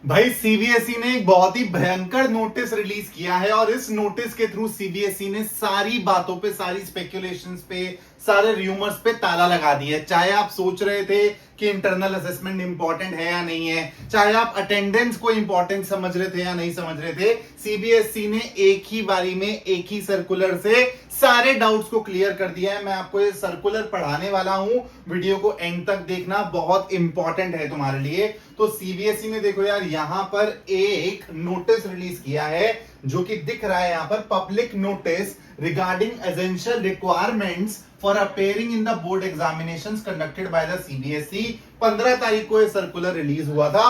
भाई सीबीएसई ने एक बहुत ही भयंकर नोटिस रिलीज किया है और इस नोटिस के थ्रू सीबीएसई ने सारी बातों पे, सारी स्पेक्यूलेशंस पे, सारे र्यूमर्स पे ताला लगा दिया है। चाहे आप सोच रहे थे कि इंटरनल असेसमेंट इंपॉर्टेंट है या नहीं है, चाहे आप अटेंडेंस को इंपॉर्टेंट समझ रहे थे या नहीं समझ रहे थे, सीबीएसई ने एक ही बारी में एक ही सर्कुलर से सारे डाउट्स को क्लियर कर दिया है। मैं आपको ये सर्कुलर पढ़ाने वाला हूं, वीडियो को एंड तक देखना, बहुत इंपॉर्टेंट है तुम्हारे लिए। तो सीबीएसई ने देखो यार यहां पर एक नोटिस रिलीज किया है जो कि दिख रहा है यहां पर, public notice regarding essential requirements for appearing in the board examinations conducted by the CBSE. 15 तारीख को ये सर्कुलर रिलीज हुआ था।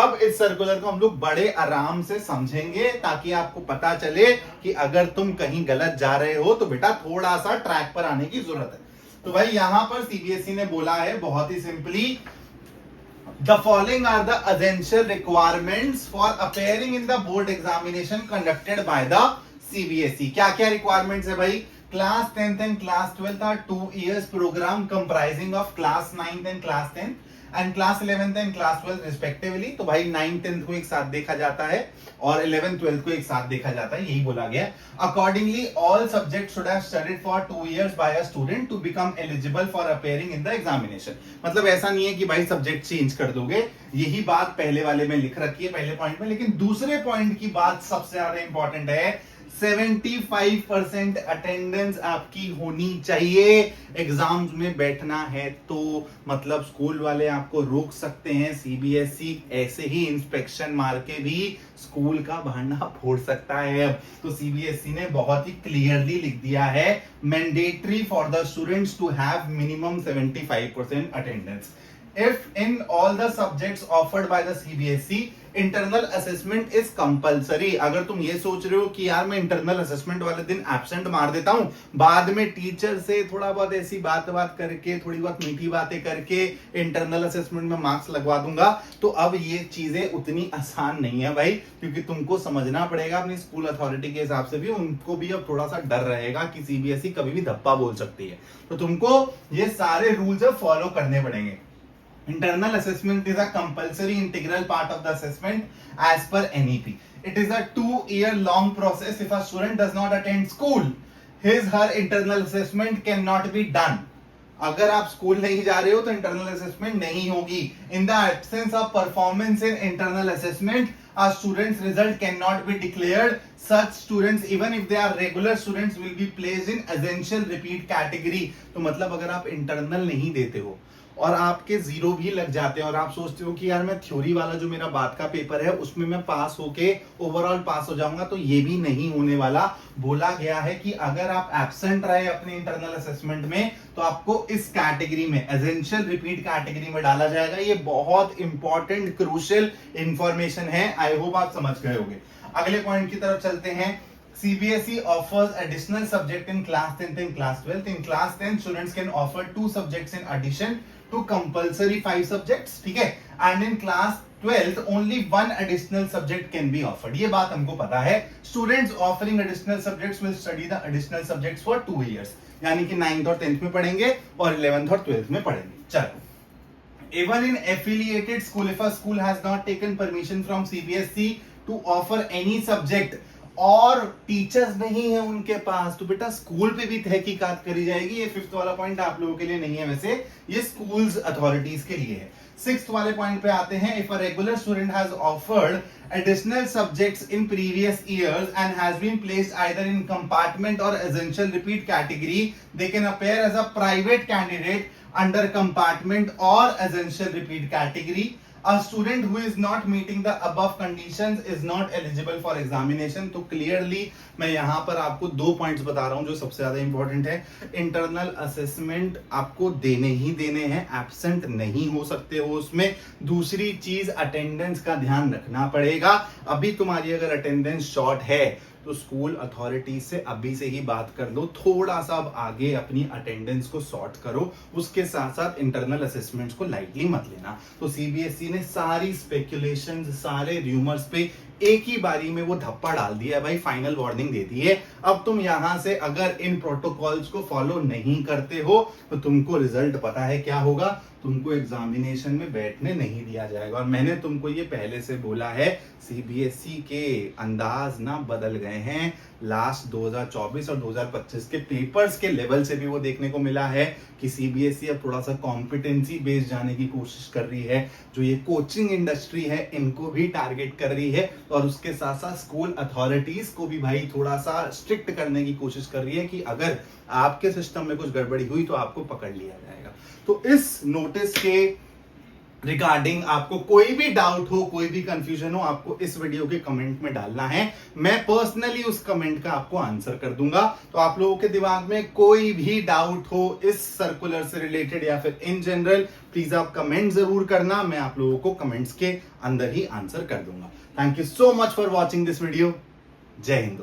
अब इस सर्कुलर को हम लोग बड़े आराम से समझेंगे ताकि आपको पता चले कि अगर तुम कहीं गलत जा रहे हो तो बेटा थोड़ा सा ट्रैक पर आने की जरूरत है। तो भाई यहां पर सीबीएसई ने बोला है बहुत ही simply, The following are the essential requirements for appearing in the board examination conducted by the CBSE। क्या क्या requirements है भाई? Class 10th and Class 12th are 2 years program comprising of Class 9th and Class 10th and Class 11th and Class 12th respectively। तो भाई 9th 10th को एक साथ देखा जाता है और 11th 12th को एक साथ देखा जाता है, यही बोला गया। Accordingly, all subjects should have studied for 2 years by a student to become eligible for appearing in the examination। मतलब ऐसा नहीं है कि भाई सब्जेक्ट चेंज कर दोगे, यही बात पहले वाले में लिख रखी है, पहले पॉइंट में। लेकिन दूसरे पॉइंट की बात सबसे ज्यादा इंपॉर्टेंट है, 75% अटेंडेंस आपकी होनी चाहिए एग्जाम्स में बैठना है। तो मतलब स्कूल वाले आपको रोक सकते हैं, सीबीएसई ऐसे ही इंस्पेक्शन मार के भी स्कूल का भांडा फोड़ सकता है। अब तो सीबीएसई ने बहुत ही क्लियरली लिख दिया है, mandatory for the students to have minimum 75% attendance. If in all the subjects offered by the CBSE, internal assessment is compulsory। अगर तुम ये सोच रहे हो कि यार मैं इंटरनल असेसमेंट वाले दिन एब्सेंट मार देता हूं, बाद में टीचर से थोड़ा बहुत ऐसी बात करके, थोड़ी बहुत मीठी बातें करके इंटरनल असेसमेंट में मार्क्स लगवा दूंगा, तो अब ये चीजें उतनी आसान नहीं है भाई, क्योंकि तुमको समझना पड़ेगा अपनी स्कूल अथॉरिटी के हिसाब से भी, उनको भी अब थोड़ा सा डर रहेगा कि सीबीएसई कभी भी धप्पा बोल सकती है। तो तुमको ये सारे रूल्स फॉलो करने पड़ेंगे। Internal assessment is a compulsory integral part of the assessment as per NEP. It is a 2-year long process. If a student does not attend school, her internal assessment cannot be done. अगर आप school नहीं जा रहे हो तो internal assessment नहीं होगी। In the absence of performance in internal assessment, a student's result cannot be declared. Such students, even if they are regular students, will be placed in essential repeat category। तो मतलब अगर आप internal नहीं देते हो और आपके जीरो भी लग जाते हैं और आप सोचते हो कि यार मैं थ्योरी वाला जो मेरा बाद का पेपर है उसमें मैं पास होके ओवरऑल पास हो जाऊंगा, तो ये भी नहीं होने वाला। बोला गया है कि अगर आप एब्सेंट रहे अपने इंटरनल असेसमेंट में तो आपको इस कैटेगरी में, एसेंशियल रिपीट कैटेगरी में डाला जाएगा। ये बहुत इंपॉर्टेंट क्रूशियल इंफॉर्मेशन है, आई होप आप समझ गए होंगे। अगले पॉइंट की तरफ चलते हैं। CBSE offers additional subject in class 10th and class 12th. In class 10th, students can offer 2 subjects in addition to compulsory 5 subjects, ठीक है? And in class 12th, only 1 additional subject can be offered। ये बात हमको पता है। Students offering additional subjects will study the additional subjects for 2 years। यानी कि 9th और 10th में पढ़ेंगे और 11th और 12th में पढ़ेंगे। चलो। Even in affiliated school, if a school has not taken permission from CBSE to offer any subject और टीचर्स नहीं है उनके पास, तो बेटा स्कूल पे भी तहकीकात करी जाएगी। ये 5th वाला पॉइंट आप लोगों के लिए नहीं है, वैसे ये स्कूल्स अथॉरिटीज के लिए है। 6th वाले पॉइंट पे आते हैं। If a regular student has offered additional subjects in previous years and has been placed either in compartment or essential repeat category, they can appear as a private candidate under compartment or essential repeat category। A student who is not meeting the above conditions is not eligible for examination। तो clearly मैं यहां पर आपको 2 points बता रहा हूं जो सबसे ज्यादा इंपॉर्टेंट है। इंटरनल असेसमेंट आपको देने ही देने हैं, एब्सेंट नहीं हो सकते हो उसमें। दूसरी चीज, अटेंडेंस का ध्यान रखना पड़ेगा। अभी तुम्हारी अगर अटेंडेंस शॉर्ट है तो स्कूल अथॉरिटी से अभी से ही बात कर लो, थोड़ा सा अब आगे अपनी अटेंडेंस को सॉर्ट करो। उसके साथ साथ इंटरनल असेसमेंट्स को लाइटली मत लेना। तो सीबीएसई ने सारी स्पेक्यूलेशंस, सारे र्यूमर्स पे एक ही बारी में वो धप्पा डाल दिया है भाई, फाइनल वार्निंग दे दी है। अब तुम यहां से अगर इन प्रोटोकॉल्स को फॉलो नहीं करते हो तो तुमको रिजल्ट पता है क्या होगा, तुमको एग्जामिनेशन में बैठने नहीं दिया जाएगा। और मैंने तुमको ये पहले से बोला है, सीबीएसई के अंदाज ना बदल गए हैं। लास्ट 2024 और 2025 के पेपर्स के लेवल से भी वो देखने को मिला है कि सीबीएसई अब थोड़ा सा कॉम्पिटेंसी बेस्ड जाने की कोशिश कर रही है। जो ये कोचिंग इंडस्ट्री है इनको भी टारगेट कर रही है, और उसके साथ साथ स्कूल अथॉरिटीज को भी भाई थोड़ा सा स्ट्रिक्ट करने की कोशिश कर रही है कि अगर आपके सिस्टम में कुछ गड़बड़ी हुई तो आपको पकड़ लिया जाएगा। तो इस नोटिस के रिगार्डिंग आपको कोई भी डाउट हो, कोई भी कंफ्यूजन हो, आपको इस वीडियो के कमेंट में डालना है। मैं पर्सनली उस कमेंट का आपको आंसर कर दूंगा। तो आप लोगों के दिमाग में कोई भी डाउट हो इस सर्कुलर से रिलेटेड या फिर इन जनरल, प्लीज आप कमेंट जरूर करना, मैं आप लोगों को कमेंट्स के अंदर ही आंसर कर दूंगा। Thank you so much for watching this video. जय हिंद।